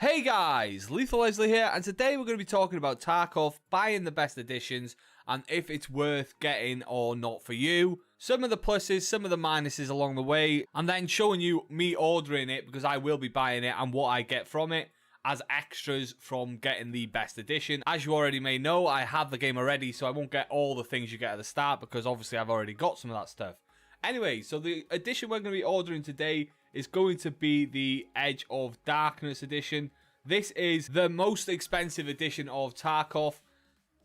Hey guys, Lethal Leslie here, and today we're going to be talking about Tarkov, buying the best editions, and if it's worth getting or not for you. Some of the pluses, some of the minuses along the way, and then showing you me ordering it, because I will be buying it, and what I get from it as extras from getting the best edition. As you already may know, I have the game already, so I won't get all the things you get at the start, because obviously I've already got some of that stuff. Anyway, so the edition we're going to be ordering today is going to be the Edge of Darkness edition. This is the most expensive edition of Tarkov.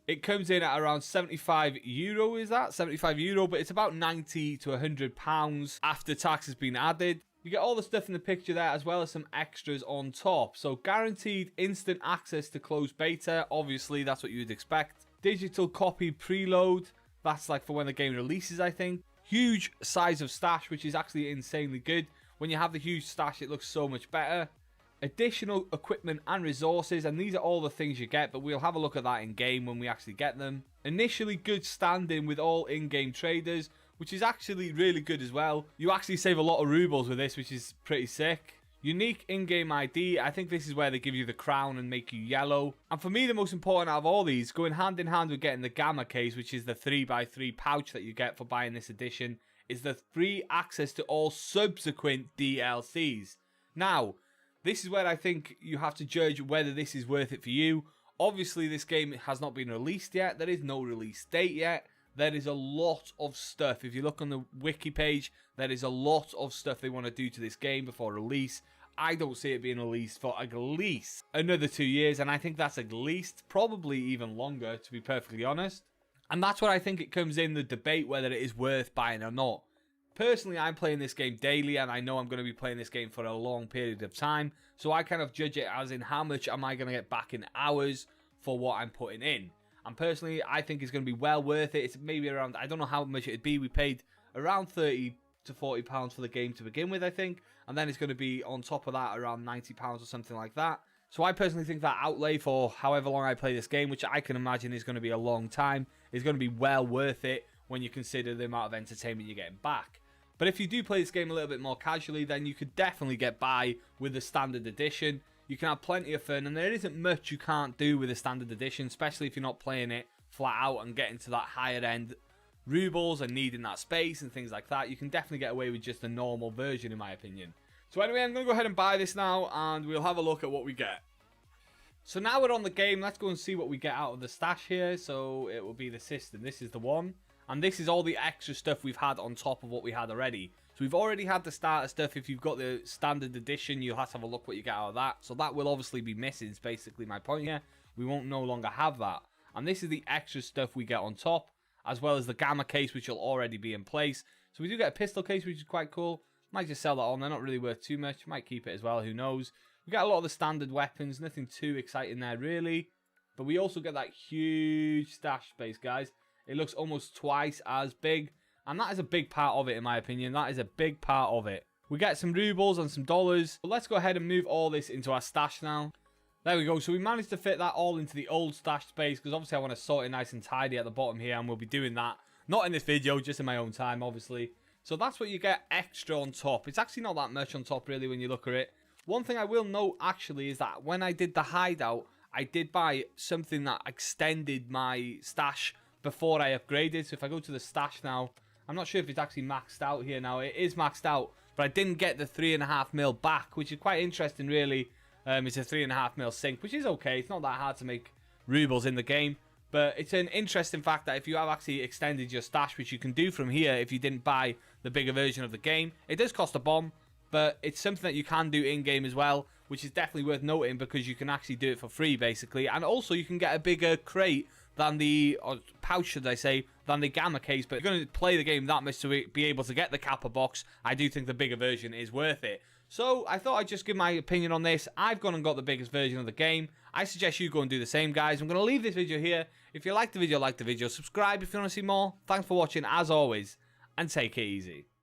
It comes in at around €75, is that? €75, but it's about 90 to 100 pounds after tax has been added. You get all the stuff in the picture there, as well as some extras on top. So guaranteed instant access to closed beta. Obviously, that's what you'd expect. Digital copy preload. That's like for when the game releases, I think. Huge size of stash, which is actually insanely good. When you have the huge stash, it looks so much better. Additional equipment and resources, and these are all the things you get, but we'll have a look at that in game when we actually get them. Initially good standing with all in-game traders, which is actually really good as well. You actually save a lot of rubles with this, which is pretty sick. Unique in-game ID. I think this is where they give you the crown and make you yellow. And for me, the most important out of all these, going hand in hand with getting the Gamma case, which is the 3x3 pouch that you get for buying this edition, is the free access to all subsequent DLCs. Now, this is where I think you have to judge whether this is worth it for you. Obviously, this game has not been released yet. There is no release date yet. There is a lot of stuff. If you look on the wiki page, there is a lot of stuff they want to do to this game before release. I don't see it being released for at least another 2 years, and I think that's at least probably even longer, to be perfectly honest. And that's where I think it comes in the debate whether it is worth buying or not. Personally, I'm playing this game daily, and I know I'm going to be playing this game for a long period of time, so I kind of judge it as in how much am I going to get back in hours for what I'm putting in. And personally, I think it's going to be well worth it. It's maybe around, I don't know how much it'd be. We paid around 30 to 40 pounds for the game to begin with, I think. And then it's going to be on top of that around 90 pounds or something like that. So I personally think that outlay for however long I play this game, which I can imagine is going to be a long time, is going to be well worth it when you consider the amount of entertainment you're getting back. But if you do play this game a little bit more casually, then you could definitely get by with the standard edition. You can have plenty of fun, and there isn't much you can't do with a standard edition, especially if you're not playing it flat out and getting to that higher end rubles and needing that space and things like that. You can definitely get away with just a normal version, in my opinion. So anyway, I'm going to go ahead and buy this now, and we'll have a look at what we get. So now we're on the game. Let's go and see what we get out of the stash here. So it will be the system. This is the one. And this is all the extra stuff we've had on top of what we had already. So we've already had the starter stuff. If you've got the standard edition, you'll have to have a look what you get out of that. So that will obviously be missing, is basically my point here. We won't no longer have that. And this is the extra stuff we get on top, as well as the Gamma case, which will already be in place. So we do get a pistol case, which is quite cool. Might just sell that on. They're not really worth too much. Might keep it as well. Who knows? We get a lot of the standard weapons. Nothing too exciting there, really. But we also get that huge stash space, guys. It looks almost twice as big. And that is a big part of it, in my opinion. That is a big part of it. We get some rubles and some dollars. But let's go ahead and move all this into our stash now. There we go. So we managed to fit that all into the old stash space, because obviously I want to sort it nice and tidy at the bottom here. And we'll be doing that. Not in this video, just in my own time, obviously. So that's what you get extra on top. It's actually not that much on top, really, when you look at it. One thing I will note, actually, is that when I did the hideout, I did buy something that extended my stash before I upgraded. So if I go to the stash now, I'm not sure if it's actually maxed out here now. It is maxed out, but I didn't get the 3.5mm back, which is quite interesting, really. It's a 3.5mm sync, which is okay. It's not that hard to make rubles in the game, but it's an interesting fact that if you have actually extended your stash, which you can do from here if you didn't buy the bigger version of the game, it does cost a bomb, but it's something that you can do in-game as well, which is definitely worth noting, because you can actually do it for free, basically. And also, you can get a bigger crate than the, or pouch, should I say, than the Gamma case. But if you're going to play the game that much to be able to get the Kappa box, I do think the bigger version is worth it. So I thought I'd just give my opinion on this. I've gone and got the biggest version of the game. I suggest you go and do the same, guys. I'm going to leave this video here. If you like the video, like the video. Subscribe if you want to see more. Thanks for watching, as always, and take it easy.